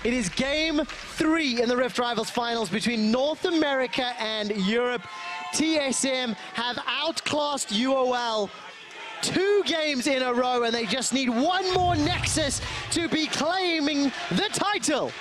It is game 3 in the Rift Rivals finals between North America and Europe. TSM have outclassed UOL 2 games in a row, and they just need one more Nexus to be claiming the title.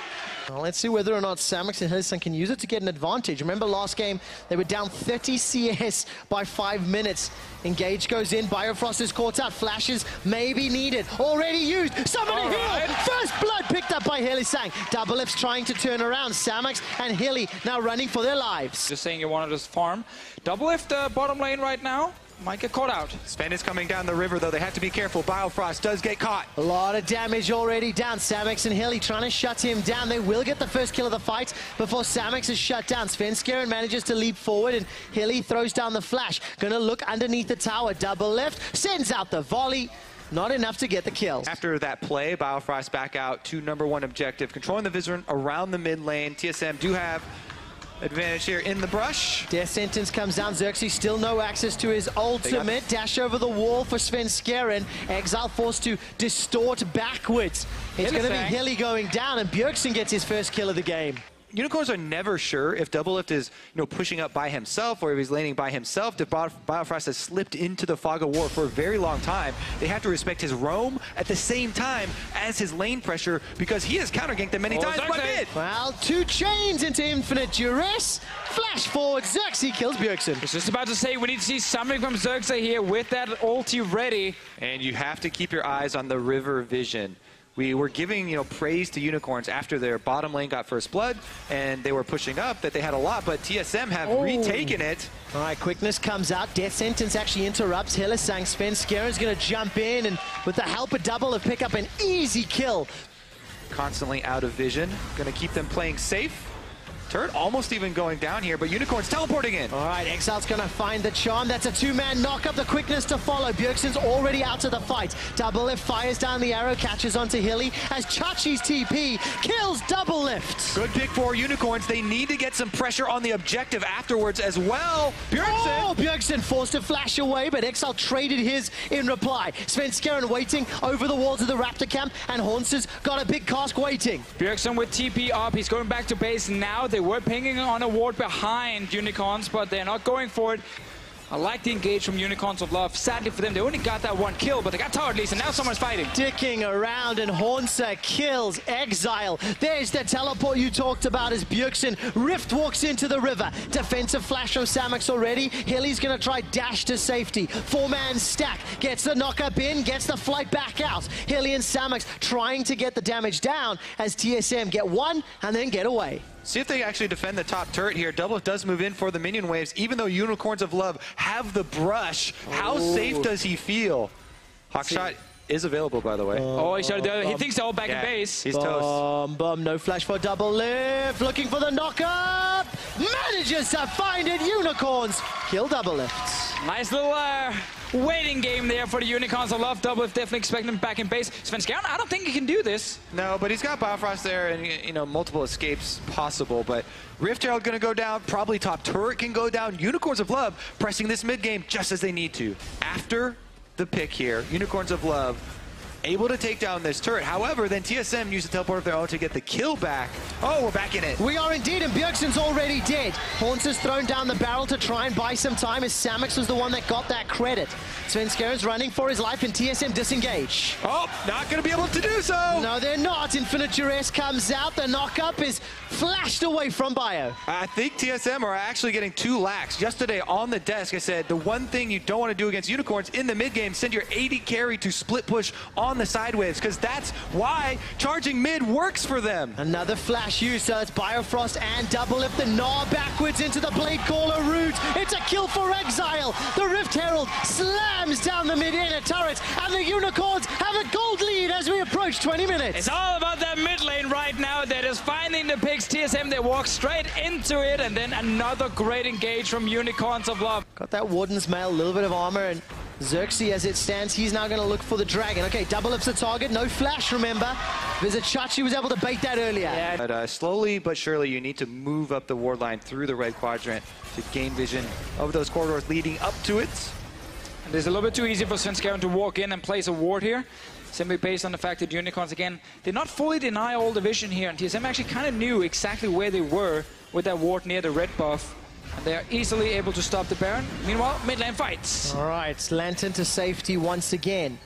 Well, let's see whether or not Samux and Hylissang can use it to get an advantage. Remember last game, they were down 30 CS by 5 minutes. Engage goes in, Biofrost is caught out, flashes may be needed. Already used, somebody heal! First blood picked up by Hylissang. Doublelift's trying to turn around. Samux and Hilly now running for their lives. Just saying you wanted to farm. Doublelift bottom lane right now. Might get caught out. Sven is coming down the river, though. They have to be careful. Biofrost does get caught. A lot of damage already down. Samux and Hilly trying to shut him down. They will get the first kill of the fight before Samux is shut down. Svenskeren manages to leap forward, and Hilly throws down the flash. Gonna look underneath the tower. Doublelift sends out the volley. Not enough to get the kill. After that play, Biofrost back out to #1 objective, controlling the Vizicsacsi around the mid lane. TSM do have advantage here in the brush. Death sentence comes down. Xerxe still no access to his ultimate. Dash over the wall for Svenskeren. Exileh forced to distort backwards. It's going to be Hilly going down, and Bjergsen gets his first kill of the game. Unicorns are never sure if Doublelift is, pushing up by himself or if he's laning by himself. Biofrost has slipped into the fog of war for a very long time. They have to respect his roam at the same time as his lane pressure, because he has counter-ganked them many times by mid. Well, 2 chains into infinite duress. Flash forward, Xerxe kills Bjergsen. I was just about to say, we need to see something from Xerxe here with that ulti ready. And you have to keep your eyes on the river vision. We were giving, praise to Unicorns after their bottom lane got first blood, and they were pushing up, that they had a lot, but TSM have retaken it. All right, quickness comes out. Death sentence actually interrupts Hylissang. Svenskeren's going to jump in, and with the help of Doublelift, pick up an easy kill. Constantly out of vision. Going to keep them playing safe. Turret almost even going down here, but Unicorn's teleporting in. All right, Exileh's going to find the charm. That's a 2-man knock-up. The quickness to follow. Bjergsen's already out of the fight. Doublelift fires down the arrow, catches onto Hilly as Chachi's TP kills Doublelift. Good pick for Unicorns. They need to get some pressure on the objective afterwards as well. Bjergsen! Oh, Bjergsen forced to flash away, but Exileh traded his in reply. Svenskeren waiting over the walls of the Raptor camp, and Hauntzer's got a big cask waiting. Bjergsen with TP up. He's going back to base now. They were pinging on a ward behind Unicorns, but they're not going for it. I like the engage from Unicorns of Love. Sadly for them, they only got that 1 kill, but they got tower at least, and now someone's fighting. Dicking around, and Hauntzer kills Exileh. There's the teleport you talked about as Bjergsen Rift walks into the river. Defensive flash from Samux already. Hilly's going to try dash to safety. 4-man stack. Gets the knock-up in, gets the flight back out. Hilly and Samux trying to get the damage down as TSM get 1 and then get away. See if they actually defend the top turret here. Doublelift does move in for the minion waves, even though Unicorns of Love have the brush. How safe does he feel? Hawkshot is available, by the way. He thinks they're all back in base. He's toast. No flash for Doublelift. Looking for the knock-up. Manages to find it. Unicorns kill Doublelift. Nice little waiting game there for the Unicorns of Love. Doublelift definitely expecting them back in base. Svenskeren, I don't think he can do this. No, but he's got Biofrost there, and multiple escapes possible. But Rift Herald going to go down. Probably top turret can go down. Unicorns of Love pressing this mid game just as they need to. After the pick here, Unicorns of Love able to take down this turret. However, then TSM used a teleport of their own to get the kill back. Oh, we're back in it. We are indeed, and Bjergsen's already dead. Hauntzer's thrown down the barrel to try and buy some time, as Samux was the one that got that credit. Svenskeren's running for his life, and TSM disengage. Oh, not going to be able to do so. No, they're not. Infinite Duress comes out. The knock-up is flashed away from Bio. I think TSM are actually getting too lax. Yesterday on the desk, I said the one thing you don't want to do against Unicorns in the mid-game, send your AD carry to split push on the side waves, because that's why charging mid works for them. Another flash use, so it's Biofrost and Doublelift. The gnaw backwards into the Blade Caller route. It's a kill for Exileh. The Rift Herald slams down the mid-inner turret, and the Unicorns have a gold lead as we approach 20 minutes. It's all about that mid lane right now. They're just finding the picks. TSM, they walk straight into it, and then another great engage from Unicorns of Love. Got that Warden's Mail, a little bit of armor, and Xerxe, as it stands, he's now going to look for the dragon. Okay, Doublelift's the target. No flash, remember. Vizicsacsi was able to bait that earlier. Yeah. But slowly but surely, you need to move up the ward line through the red quadrant to gain vision of those corridors leading up to it. And it's a little bit too easy for Svenskeren to walk in and place a ward here. simply based on the fact that Unicorns, again, did not fully deny all the vision here, and TSM actually kind of knew exactly where they were with that ward near the red buff. And they are easily able to stop the Baron. Meanwhile, mid lane fights. All right, Lantern to safety once again.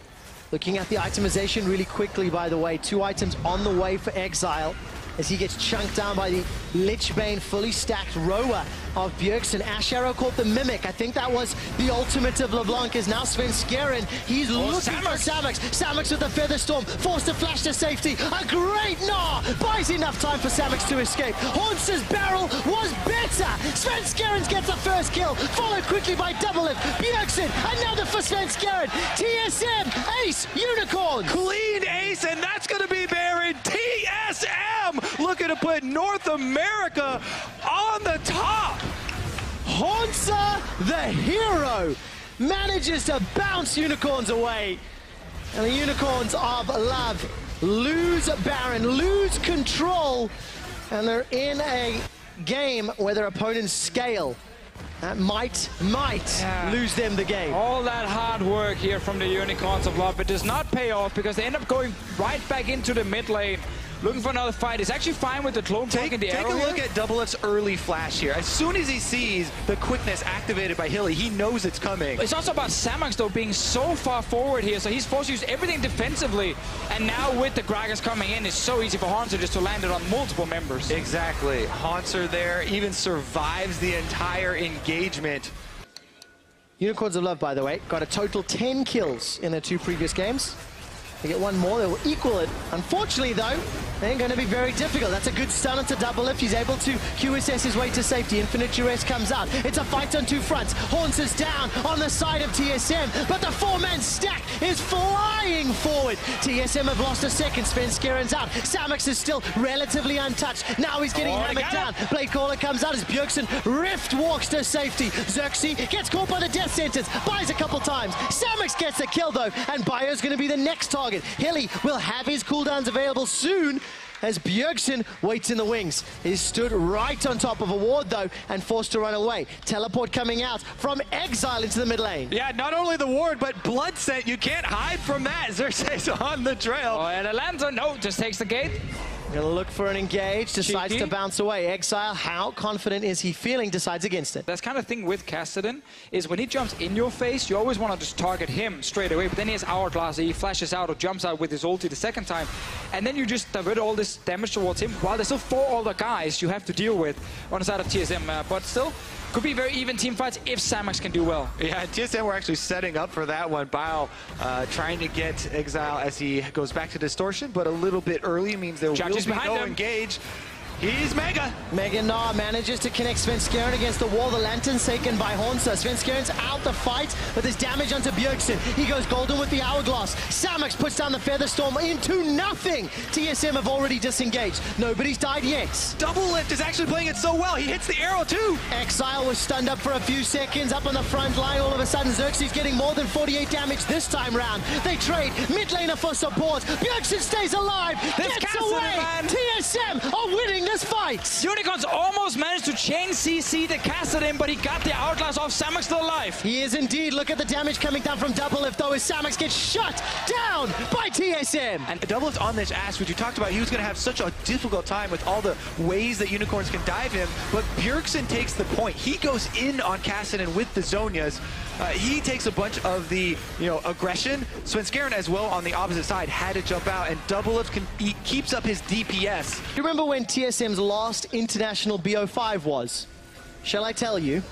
Looking at the itemization really quickly, by the way. 2 items on the way for Exileh as he gets chunked down by the Lichbane fully stacked rower of Bjergsen. Ashe arrow caught the Mimic. I think that was the ultimate of Leblanc. Is now Svenskeren. He's looking for Samux. Samux with the Feather Storm, forced to flash to safety. A great Gnar buys enough time for Samux to escape. Hauntzer's barrel was better. Svenskeren gets the first kill, followed quickly by Doublelift. Bjergsen, another for Svenskeren. TSM, Ace, Unicorn. Clean ace, and that's going to be Baron. TSM looking to put North America on the top. Hauntzer, the hero, manages to bounce Unicorns away. And the Unicorns of Love lose Baron, lose control, and they're in a game where their opponents scale. That might lose them the game. All that hard work here from the Unicorns of Love, it does not pay off because they end up going right back into the mid lane. Looking for another fight. It's actually fine with the clone poke and the arrow. Take a look at Doublelift's early flash here. As soon as he sees the quickness activated by Hilly, he knows it's coming. It's also about Samux, though, being so far forward here, so he's forced to use everything defensively. And now with the Gragas coming in, it's so easy for Hauntzer just to land it on multiple members. Exactly. Hauntzer there even survives the entire engagement. Unicorns of Love, by the way, got a total 10 kills in their 2 previous games. They get 1 more, they will equal it. Unfortunately, though, they're going to be very difficult. That's a good stun into Doublelift. He's able to QSS his way to safety. Infinite Duress comes out. It's a fight on 2 fronts. Hauntzer down on the side of TSM, but the 4-man stack is flying forward. TSM have lost a second. Svenskeren's out. Samux is still relatively untouched. Now he's getting hammered down. Blade Caller comes out as Bjergsen Rift walks to safety. Xerxe gets caught by the death sentence, buys a couple times. Samux gets the kill, though, and Bio's going to be the next target. Hilly will have his cooldowns available soon as Bjergsen waits in the wings. He's stood right on top of a ward, though, and forced to run away. Teleport coming out from Exileh into the mid lane. Yeah, not only the ward, but blood scent. You can't hide from that. Xerxe's on the trail. Oh, and Atlanta, no, just takes the gate. Gonna look for an engage, decides to bounce away. Exileh, how confident is he feeling, decides against it. That's kind of thing with Kassadin, is when he jumps in your face, you always want to just target him straight away, but then he has Hourglass, he flashes out or jumps out with his ulti the second time, and then you just divert all this damage towards him, while there's still 4 other guys you have to deal with on the side of TSM, but still, could be very even team fights if Samux can do well. Yeah, TSM were actually setting up for that one. Bio trying to get Exileh as he goes back to Distortion, but a little bit early means there will be no engage. He's Mega. Mega Gnar manages to connect Svenskeren against the wall. The Lantern's taken by Hauntzer. Svenskeren's out the fight, but there's damage onto Bjergsen. He goes golden with the Hourglass. Samux puts down the Feather Storm into nothing. TSM have already disengaged. Nobody's died yet. Doublelift is actually playing it so well. He hits the arrow too. Exileh was stunned up for a few seconds up on the front line. All of a sudden, Xerxe's getting more than 48 damage this time round. They trade mid laner for support. Bjergsen stays alive. Gets away. TSM are winning this fight. Unicorns almost managed to chain CC the Kassadin, but he got the Hourglass off. Samux still alive. He is indeed. Look at the damage coming down from Doublelift, though, as Samux gets shut down by TSM. And Doublelift on this Ashe, which you talked about, he was going to have such a difficult time with all the ways that Unicorns can dive him, but Bjergsen takes the point. He goes in on Kassadin with the Zhonyas. He takes a bunch of the aggression. Svenskeren as well on the opposite side had to jump out, and Doublelift keeps up his DPS. Do you remember when TSM's last international BO5 was? Shall I tell you?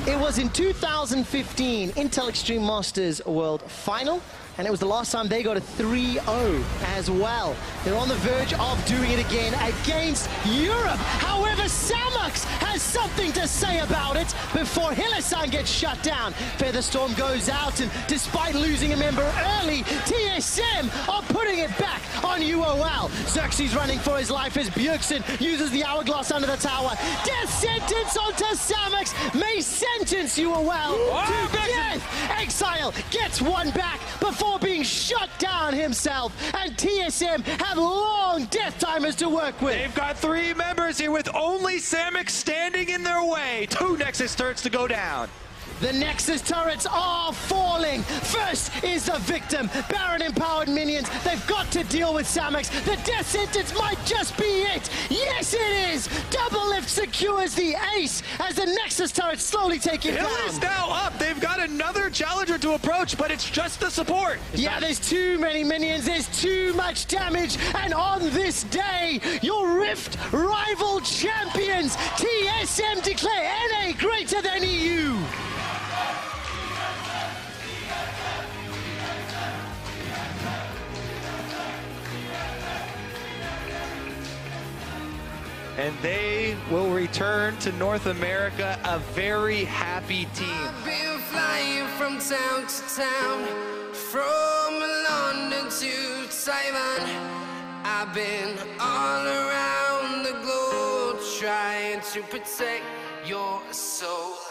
It was in 2015 Intel Extreme Masters World Final, and it was the last time they got a 3-0 as well. They're on the verge of doing it again against Europe. However, Samux has something to say about it before Hylissang gets shut down. Featherstorm goes out, and despite losing a member early, TSM are putting it back on UOL. Xerxe's running for his life as Bjergsen uses the Hourglass under the tower. Death sentence onto Samux may sentence UOL to death. Exileh gets one back before being shut down himself, and TSM have long death timers to work with. They've got 3 members here with only Samux standing in their way. 2 Nexus turrets to go down. The Nexus turrets are falling. First is the victim. Baron-empowered minions. They've got to deal with Samux. The death sentence might just be it. Yes, it is. Doublelift secures the ace as the Nexus turrets slowly take it Hill down. is now up. They've got another challenger to approach, but it's just the support. Yeah, there's too many minions. There's too much damage. And on this day, your Rift rival champions, TSM, declare NA greater than EU. And they will return to North America a very happy team. I've been flying from town to town, from London to Taiwan. I've been all around the globe trying to protect your soul.